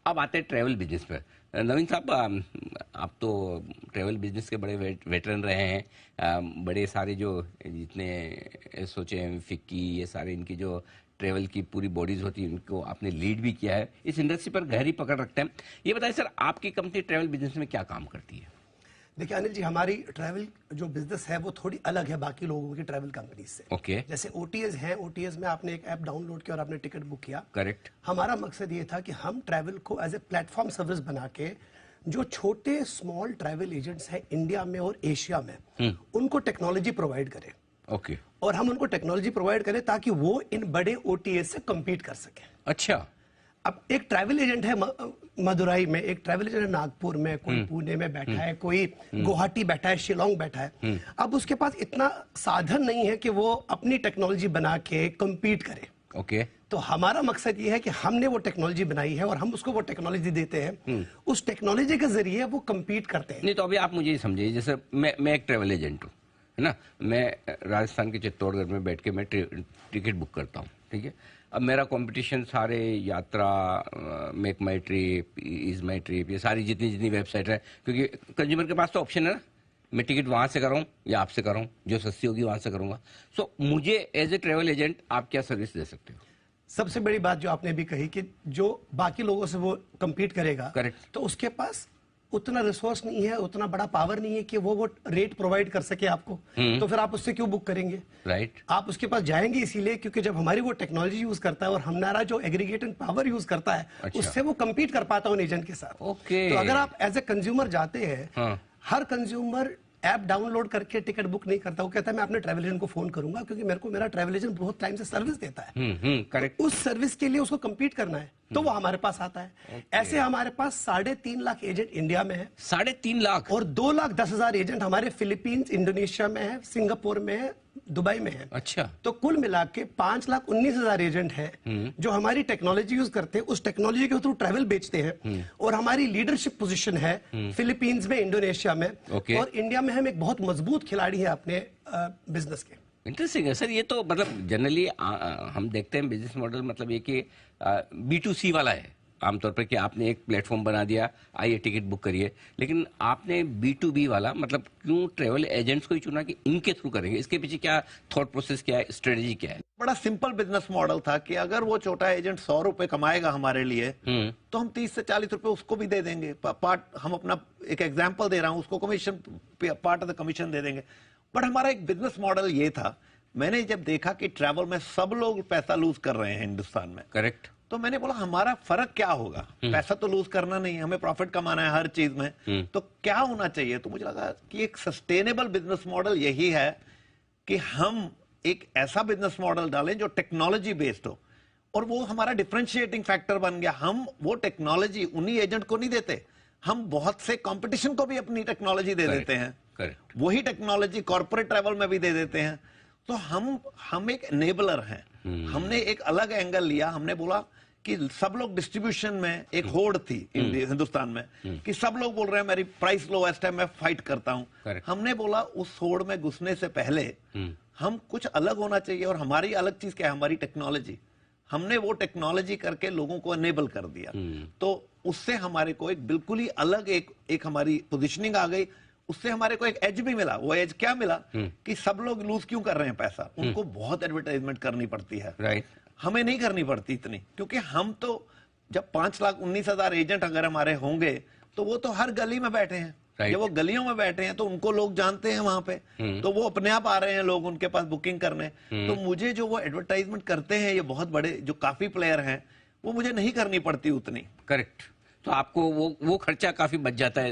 अब आते हैं ट्रैवल बिजनेस पर। नवीन साहब, आप तो ट्रैवल बिजनेस के बड़े वेटरन रहे हैं। बड़े सारे जो जितने सोचे हैं फिक्की, ये सारे इनकी जो ट्रैवल की पूरी बॉडीज होती है उनको आपने लीड भी किया है, इस इंडस्ट्री पर गहरी पकड़ रखते हैं। ये बताइए सर, आपकी कंपनी ट्रैवल बिजनेस में क्या काम करती है? देखिए अनिल जी, हमारी ट्रैवल जो बिजनेस है वो थोड़ी अलग है बाकी लोगों की ट्रैवल कंपनी से। ओके। जैसे ओटीएस है, ओटीएस में आपने एक ऐप डाउनलोड किया और आपने टिकट बुक किया। करेक्ट। हमारा मकसद ये था कि हम ट्रैवल को एज ए प्लेटफॉर्म सर्विस बना के जो छोटे स्मॉल ट्रैवल एजेंट्स हैं इंडिया में और एशिया में, उनको टेक्नोलॉजी प्रोवाइड करें। ओके। और हम उनको टेक्नोलॉजी प्रोवाइड करें ताकि वो इन बड़े ओटीएस से कम्पीट कर सकें। अच्छा। अब एक ट्रैवल एजेंट है मदुरई में, एक ट्रैवल एजेंट है नागपुर में, कोई पुणे में बैठा है, कोई गुवाहाटी बैठा है, शिलोंग बैठा है। अब उसके पास इतना साधन नहीं है कि वो अपनी टेक्नोलॉजी बना के कम्पीट करे। ओके। तो हमारा मकसद ये है कि हमने वो टेक्नोलॉजी बनाई है और हम उसको वो टेक्नोलॉजी देते हैं। उस टेक्नोलॉजी के जरिए वो कम्पीट करते हैं। नहीं तो अभी आप मुझे ये समझिए, जैसे मैं एक ट्रैवल एजेंट हूँ, है ना। मैं राजस्थान के चित्तौड़गढ़ में बैठ के मैं टिकट बुक करता हूँ, ठीक है। अब मेरा कंपटीशन सारे यात्रा, make my trip, is my trip, ये सारी जितनी वेबसाइट है, क्योंकि कंज्यूमर के पास तो ऑप्शन है ना, मैं टिकट वहाँ से कराऊँ या आपसे कराऊँ, जो सस्ती होगी वहाँ से करूँगा। सो मुझे एज ए ट्रैवल एजेंट आप क्या सर्विस दे सकते हो? सबसे बड़ी बात जो आपने भी कही कि जो बाकी लोगों से वो कम्पीट करेगा, करेक्ट, तो उसके पास उतना रिसोर्स नहीं है, उतना बड़ा पावर नहीं है कि वो रेट प्रोवाइड कर सके आपको। तो फिर आप उससे क्यों बुक करेंगे? राइट। आप उसके पास जाएंगे इसीलिए क्योंकि जब हमारी वो टेक्नोलॉजी यूज करता है और हमारा जो एग्रीगेटेड पावर यूज करता है, अच्छा, उससे वो कम्पीट कर पाता है उन एजेंट के साथ। ओके। तो अगर आप एज ए कंज्यूमर जाते हैं, हर कंज्यूमर ऐप डाउनलोड करके टिकट बुक नहीं करता। वो कहता है मैं अपने ट्रैवल एजेंट को फोन करूंगा क्योंकि मेरे को मेरा ट्रैवल एजेंट बहुत टाइम से सर्विस देता है। करेक्ट। तो उस सर्विस के लिए उसको कम्पीट करना है तो वो हमारे पास आता है। ऐसे हमारे पास 3.5 लाख एजेंट इंडिया में है। 3.5 लाख? और 2,10,000 एजेंट हमारे फिलीपींस, इंडोनेशिया में है, सिंगापुर में है, दुबई में है। अच्छा। तो कुल मिला के 5,19,000 एजेंट हैं जो हमारी टेक्नोलॉजी यूज करते हैं, उस टेक्नोलॉजी के थ्रू ट्रैवल बेचते हैं। और हमारी लीडरशिप पोजीशन है फिलीपींस में, इंडोनेशिया में, और इंडिया में हम एक बहुत मजबूत खिलाड़ी है अपने बिजनेस के। इंटरेस्टिंग है सर। ये तो मतलब जनरली हम देखते हैं बिजनेस मॉडल मतलब ये कि B2C वाला है आमतौर पर, कि आपने एक प्लेटफॉर्म बना दिया, आइए टिकट बुक करिए। लेकिन आपने B2B वाला मतलब क्यों ट्रैवल एजेंट्स को ही चुना कि इनके थ्रू करेंगे? इसके पीछे क्या थॉट प्रोसेस, क्या है, स्ट्रेटेजी क्या है? बड़ा सिंपल बिजनेस मॉडल था कि अगर वो छोटा एजेंट 100 रुपए कमाएगा हमारे लिए, तो हम 30 से 40 रुपए उसको भी दे देंगे। पार्ट हम अपना एक एग्जाम्पल दे रहा हूं, उसको commission, part of the commission दे देंगे। बट हमारा एक बिजनेस मॉडल ये था, मैंने जब देखा कि ट्रैवल में सब लोग पैसा लूज कर रहे हैं हिंदुस्तान में, करेक्ट, तो मैंने बोला हमारा फर्क क्या होगा? पैसा तो लूज करना नहीं है, हमें प्रॉफिट कमाना है हर चीज में। तो क्या होना चाहिए? तो मुझे लगा कि एक सस्टेनेबल बिजनेस मॉडल यही है कि हम एक ऐसा बिजनेस मॉडल डालें जो टेक्नोलॉजी बेस्ड हो, और वो हमारा डिफरेंशिएटिंग फैक्टर बन गया। हम वो टेक्नोलॉजी उन्हीं एजेंट को नहीं देते, हम बहुत से कंपटीशन को भी अपनी टेक्नोलॉजी दे देते हैं। करेक्ट। वही टेक्नोलॉजी कॉर्पोरेट ट्रैवल में भी दे देते हैं। तो हम एक एनेबलर हैं। हमने एक अलग एंगल लिया। हमने बोला कि सब लोग डिस्ट्रीब्यूशन में एक होड़ थी हिंदुस्तान में कि सब लोग बोल रहे हैं मेरी प्राइस लोएस्ट है, मैं फाइट करता हूं। हमने बोला उस होड़ में घुसने से पहले हम कुछ अलग होना चाहिए, और हमारी अलग चीज क्या है? हमारी टेक्नोलॉजी। हमने वो टेक्नोलॉजी करके लोगों को एनेबल कर दिया। तो उससे हमारे को एक बिल्कुल ही अलग एक हमारी पोजिशनिंग आ गई। उससे हमारे को एक एज भी मिला। वो एज क्या मिला कि सब लोग लूज क्यों कर रहे हैं पैसा? उनको बहुत एडवर्टाइजमेंट करनी पड़ती है, राइट। हमें नहीं करनी पड़ती इतनी, क्योंकि हम तो जब 5,19,000 एजेंट अगर हमारे होंगे तो वो तो हर गली में बैठे हैं। जब वो गलियों में बैठे हैं तो उनको लोग जानते हैं वहां पे, तो वो अपने आप आ रहे हैं लोग उनके पास बुकिंग करने। तो मुझे जो वो एडवर्टाइजमेंट करते हैं ये बहुत बड़े जो काफी प्लेयर हैं, वो मुझे नहीं करनी पड़ती उतनी। करेक्ट। तो आपको वो खर्चा काफी बच जाता है।